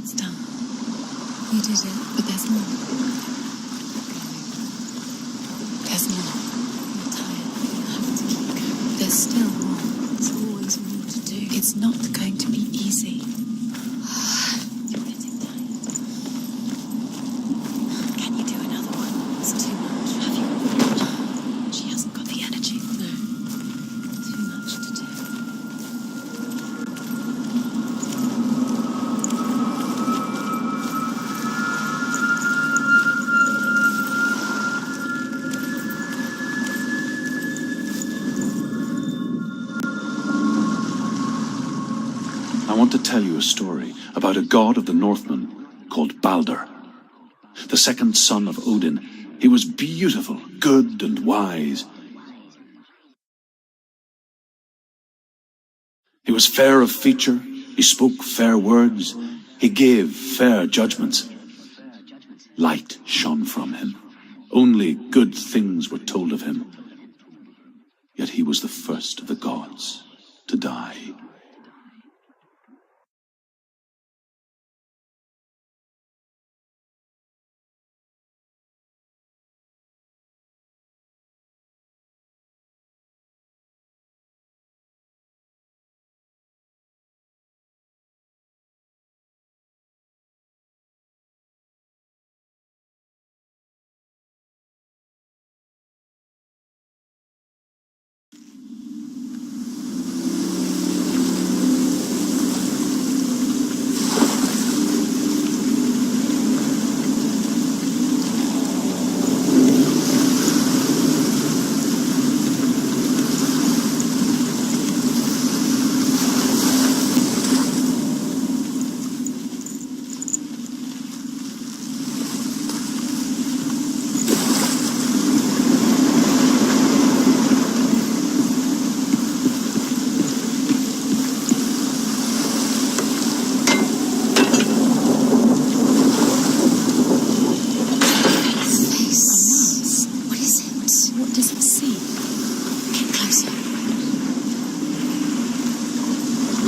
It's done. You did it, but there's more. There's more. I'm tired. You have to keep going. There's still more. There's always more to do. It's not going to be easy. You're getting tired. Can you do another one? It's too much. Have you? She hasn't got the energy. No. Too much to do. I want to tell you a story about a god of the Northmen called Balder. The second son of Odin, he was beautiful, good and wise. He was fair of feature, he spoke fair words, he gave fair judgments. Light shone from him. Only good things were told of him. Yet he was the first of the gods to die.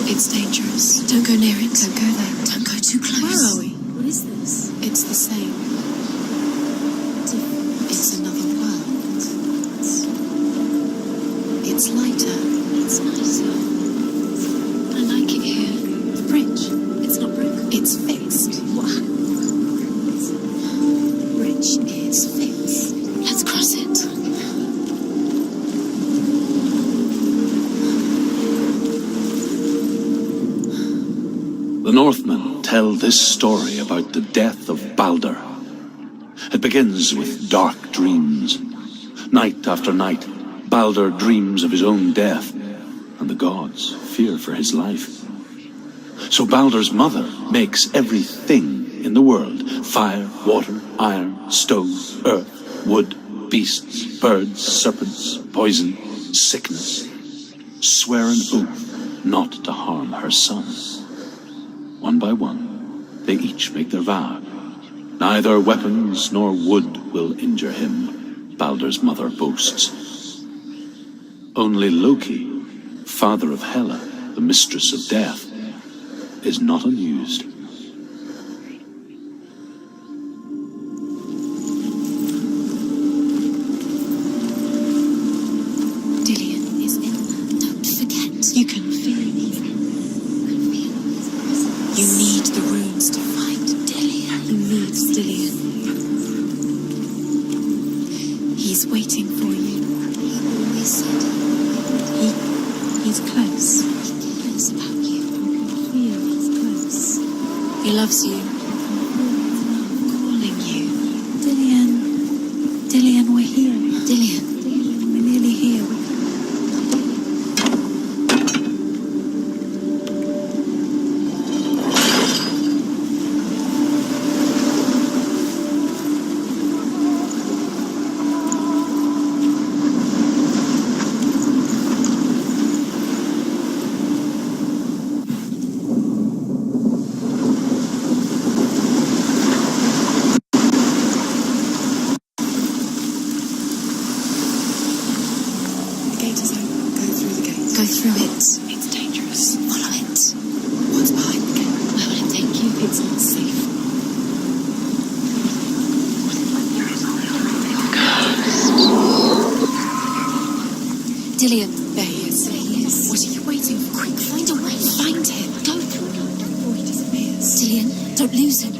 It's dangerous. Don't go near it. Don't go there. Don't go too close. Where are we? What is this? It's the same. It's another world. It's lighter. It's nicer. I like it here. The bridge. It's not broken. It's fixed. What happened? The bridge is fixed. Let's cross it. The Northmen tell this story about the death of Balder. It begins with dark dreams. Night after night, Balder dreams of his own death, and the gods fear for his life. So Balder's mother makes everything in the world: fire, water, iron, stone, earth, wood, beasts, birds, serpents, poison, sickness. Swear an oath not to harm her son. One by one, they each make their vow. Neither weapons nor wood will injure him, Balder's mother boasts. Only Loki, father of Hela, the mistress of death, is not amused. Dillion is in. Don't forget. You can feel it. You need the runes to find Dillion. He needs Dillion. He's waiting for you. He always said He's close. he cares about you. Feel he's close. He loves you. Calling you. Dillion. Dillion, we're here. Dillion. We're nearly here. It's not safe. Dillion, there he is. There he is. What are you waiting for? Quick, find a way. Find him. Go. Before he disappears. Dillion, don't lose him.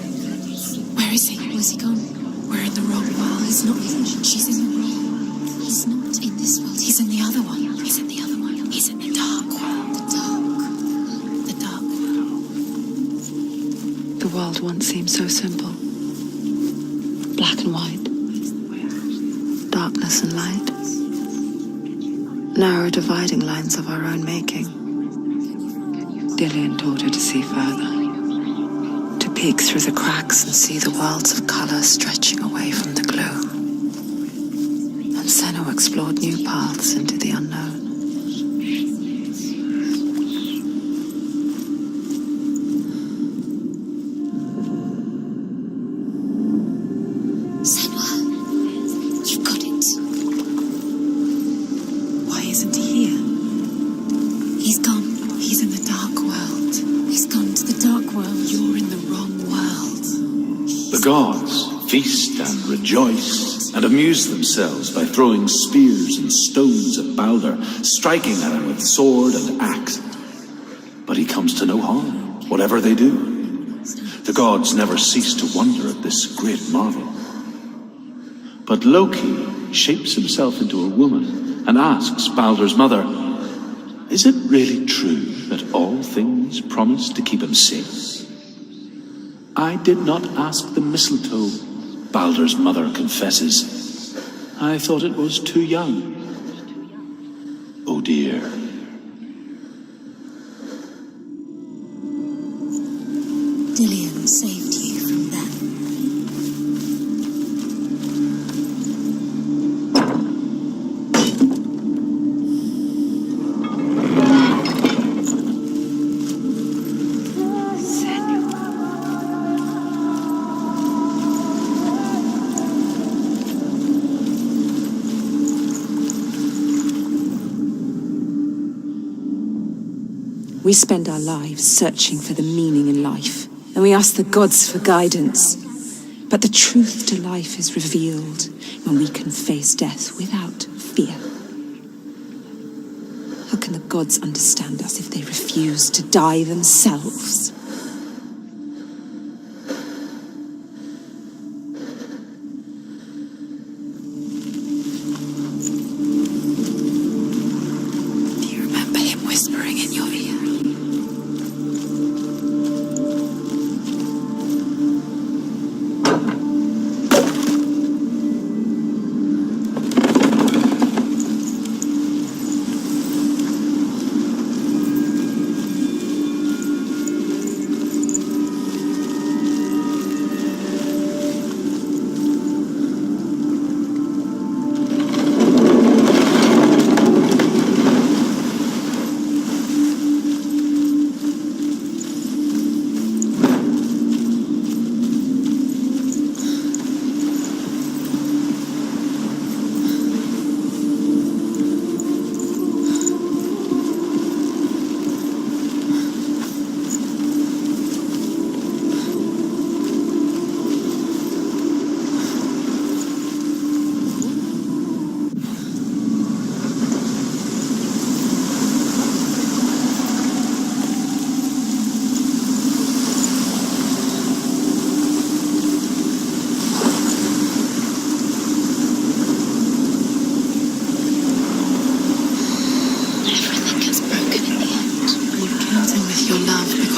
Where is he? Where's he gone? We're in the wrong world. He's not here. She's in the wrong. He's not in this world. He's in the other one. He's in the other one. He's in the dark world. The dark world. The world once seemed so simple. Black and white. Darkness and light. Narrow dividing lines of our own making. Dillion taught her to see further. To peek through the cracks and see the worlds of colour stretching away from the gloom. And Senua explored new paths into the unknown. Senua, you've got it. Why isn't he here? He's gone. He's in the dark world. He's gone to the dark world. You're in the wrong world. The gods feast and rejoice and amuse themselves by throwing spears and stones at Baldur, striking at him with sword and axe. But he comes to no harm, whatever they do. The gods never cease to wonder at this great marvel. But Loki shapes himself into a woman and asks Baldur's mother, "Is it really true that all things promise to keep him safe?" "I did not ask the mistletoe," Baldur's mother confesses. "I thought it was too young." Oh dear. Dillion saved you from that. We spend our lives searching for the meaning in life, and we ask the gods for guidance. But the truth to life is revealed when we can face death without fear. How can the gods understand us if they refuse to die themselves? Do you remember him whispering in your ear?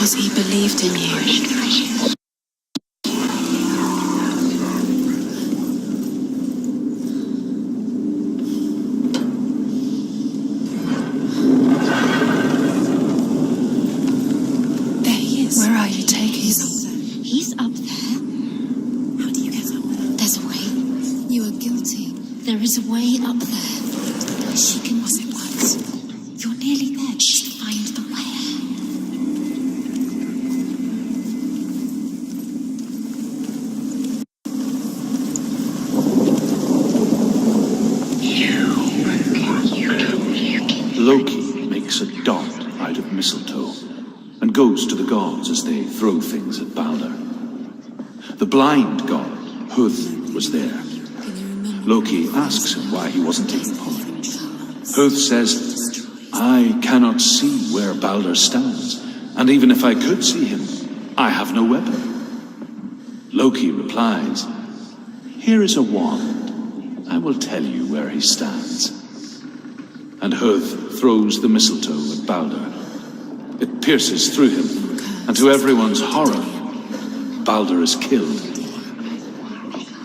He believed in you. There he is. Where are you taking him? He's up there. How do you get up there? There's a way. You are guilty. There is a way up there. She can... Was it once? You're nearly there. Just find the way. Loki makes a dart out of mistletoe and goes to the gods. gods as they throw things at Balder. The blind god, Huth, was there. Loki asks him why he wasn't taking part. Huth says, I cannot see where Balder stands, and even if I could see him, I have no weapon. Loki replies, here is a wand. I will tell you where he stands. And Huth throws the mistletoe at Balder. It pierces through him, and to everyone's horror, Balder is killed.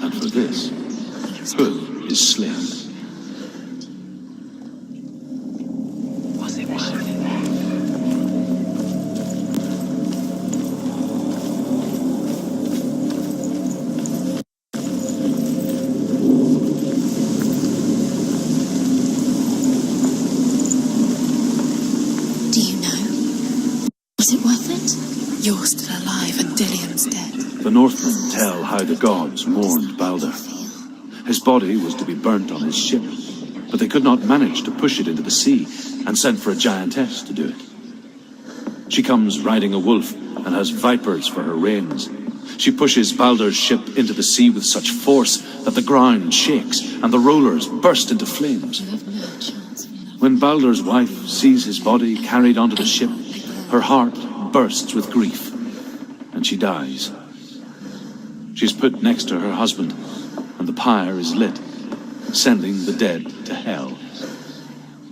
And for this, Huth is slain. Do you know? Was it worth it? You're still alive and Dillion's dead. The Northmen tell how the gods mourned Balder. His body was to be burnt on his ship, but they could not manage to push it into the sea and sent for a giantess to do it. She comes riding a wolf and has vipers for her reins. She pushes Balder's ship into the sea with such force that the ground shakes and the rollers burst into flames. When Balder's wife sees his body carried onto the ship, her heart bursts with grief, and she dies. She's put next to her husband, and the pyre is lit, sending the dead to hell.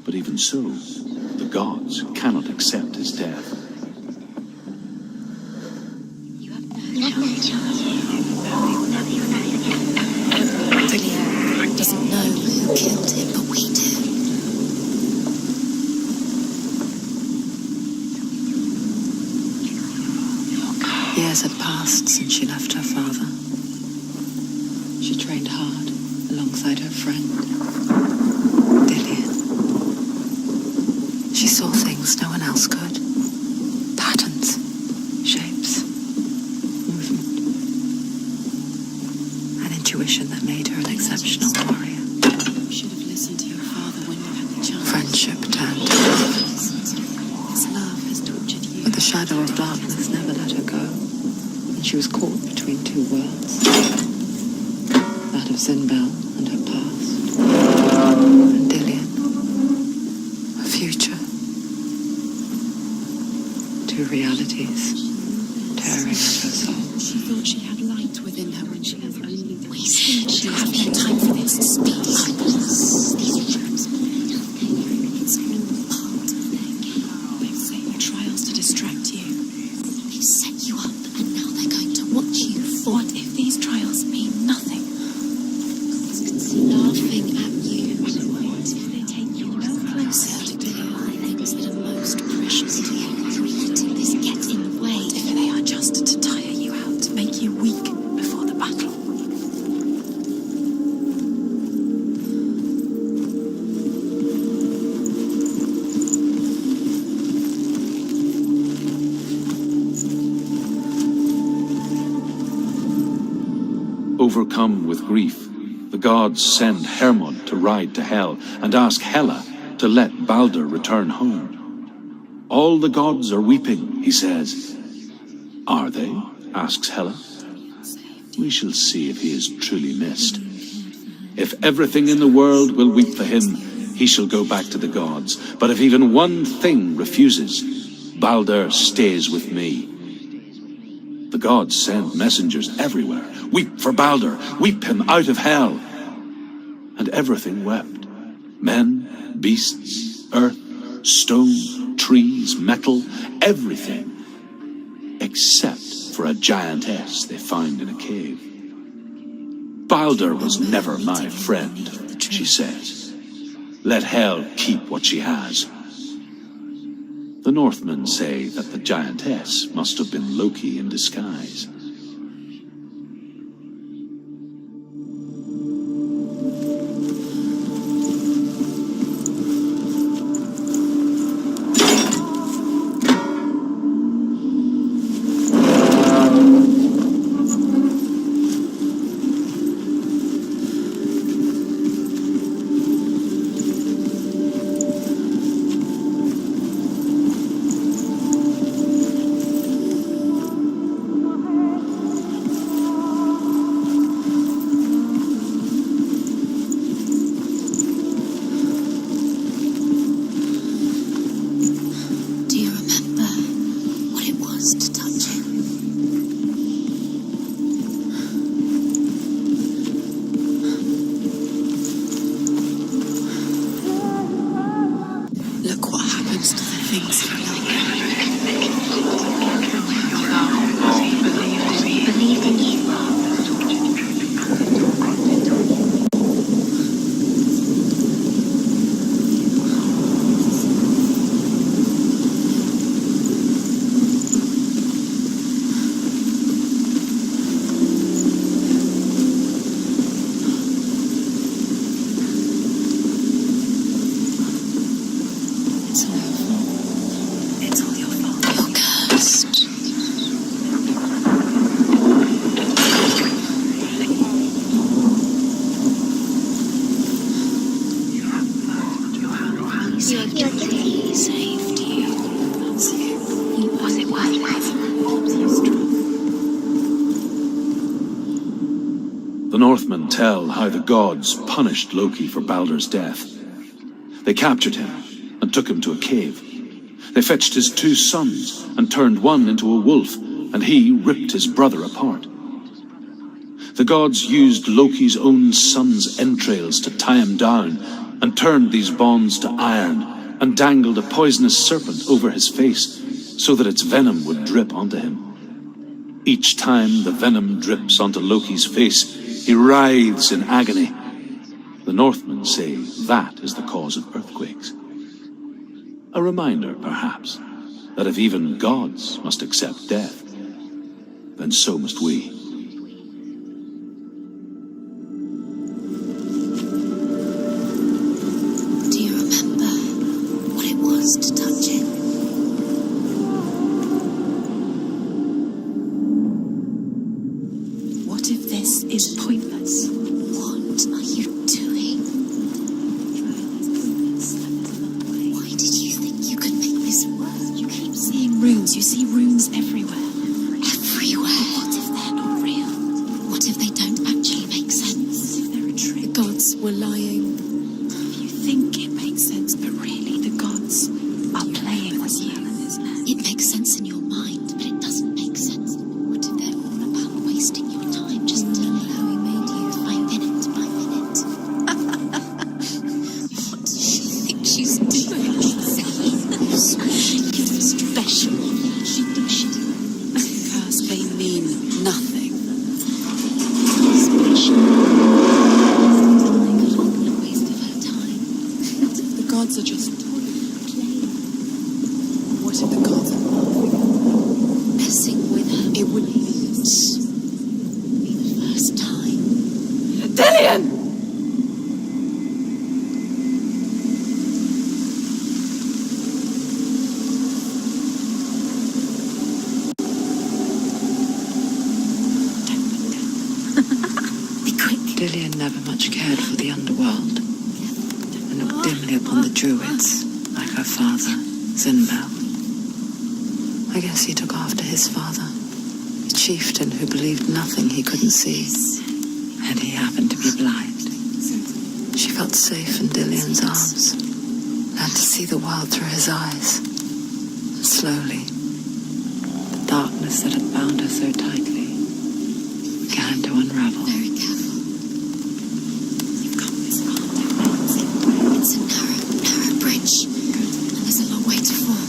But even so, the gods cannot accept his death. Dillion doesn't know who killed him, but we do. Years had passed since she left her father. She trained hard alongside her friend, Dillion. She saw things no one else could. Patterns, shapes, movement. An intuition that made her an exceptional warrior. You should have listened to your father when you had the chance. Friendship turned to love. His love has tortured you. But the shadow of darkness never let her go. And she was caught between two worlds. That of Zinbel and her past. And Dillion. Her future. Two realities tearing at her soul. She thought she had light within her when she has only the We still do have no time for this. Speak. It's all part of their game. They've set your trials to distract you. They've set you up, and now they're going to watch you fall. What if these trials mean nothing? Laughing at you. What if they take you no closer to Things that are most precious to you. Letting this get in the way. What if they are just to tire you out, to make you weak before the battle? Overcome with grief, the gods send Hermod to ride to Hell and ask Hela to let Balder return home. All the gods are weeping, he says. Are they? Asks Hela. We shall see if he is truly missed. If everything in the world will weep for him, he shall go back to the gods. But if even one thing refuses, Balder stays with me. The gods send messengers everywhere. Weep for Balder, weep him out of hell. And everything wept. Men, beasts, earth, stone, trees, metal, everything. Except for a giantess they found in a cave. Balder was never my friend, she says. Let hell keep what she has. The Northmen say that the giantess must have been Loki in disguise. The Northmen tell how the gods punished Loki for Baldur's death. They captured him and took him to a cave. They fetched his 2 sons and turned one into a wolf, and he ripped his brother apart. The gods used Loki's own son's entrails to tie him down, and turned these bonds to iron, and dangled a poisonous serpent over his face, so that its venom would drip onto him. Each time the venom drips onto Loki's face, he writhes in agony. The Northmen say that is the cause of earthquakes. A reminder, perhaps, that if even gods must accept death, then so must we. Do you remember what it was to touch it? What if this is pointless? What are you doing? Why did you think you could make this work? You keep seeing runes. You see runes everywhere. Everywhere. What if they're not real? What if they don't actually make sense? What if they're a trick? The gods were lying. If you think it makes sense, but really the gods are playing with you. It makes sense in your mind, but it doesn't make sense. What if they're all about wasting your time? Just tell me how he made you by minute by minute. What does she think she's doing? You're special. She Because they mean nothing. special. What a waste of her time. What if the gods are just toying, playing? What if the gods are Messing with her. It wouldn't be the first time. Dillian! Be quick. Dillian never much cared for the underworld, and looked dimly upon the druids, like her father, Zinbel. I guess he took after his father, a chieftain who believed nothing he couldn't see, and he happened to be blind. She felt safe in Dillian's arms, learned to see the world through his eyes, and slowly, the darkness that had bound her so tightly began to unravel. Very careful. You've got this far. It's a narrow bridge. And there's a long way to fall.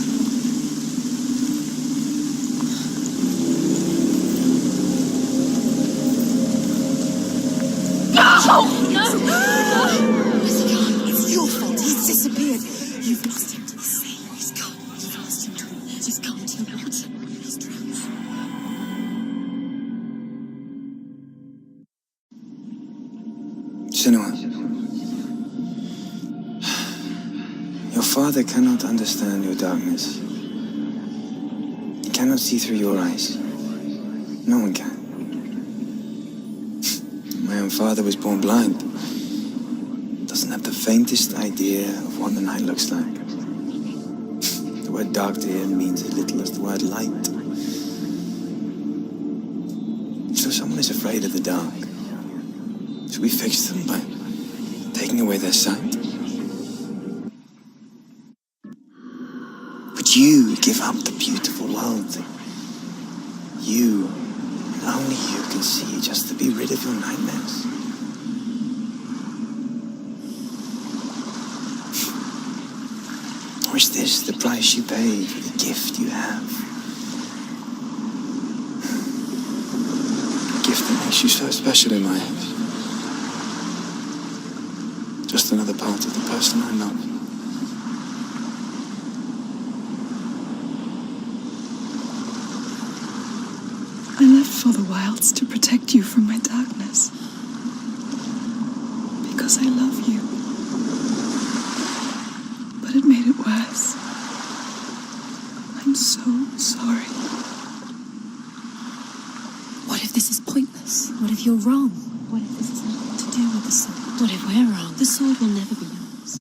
Where's he gone? It's your fault. He's disappeared. You've lost him to the sea. He's gone. You've lost him to the He's gone to the water. He's drowned. Senua, your father cannot understand your darkness. He cannot see through your eyes. No one can. My own father was born blind. Doesn't have the faintest idea of what the night looks like. The word dark to him means as little as the word light. So someone is afraid of the dark. Should we fix them by taking away their sight? Would you give up the beautiful world that you, and only you, can see just to be rid of your nightmares? Or is this the price you pay for the gift you have? A gift that makes you so special in my eyes. Just another part of the person I love. I left for the wilds to protect you from my darkness. Because I love you. But it made it worse. I'm so sorry. What if this is pointless? What if you're wrong? What if this has nothing to do with the sword? What if we're wrong? The sword will never be yours.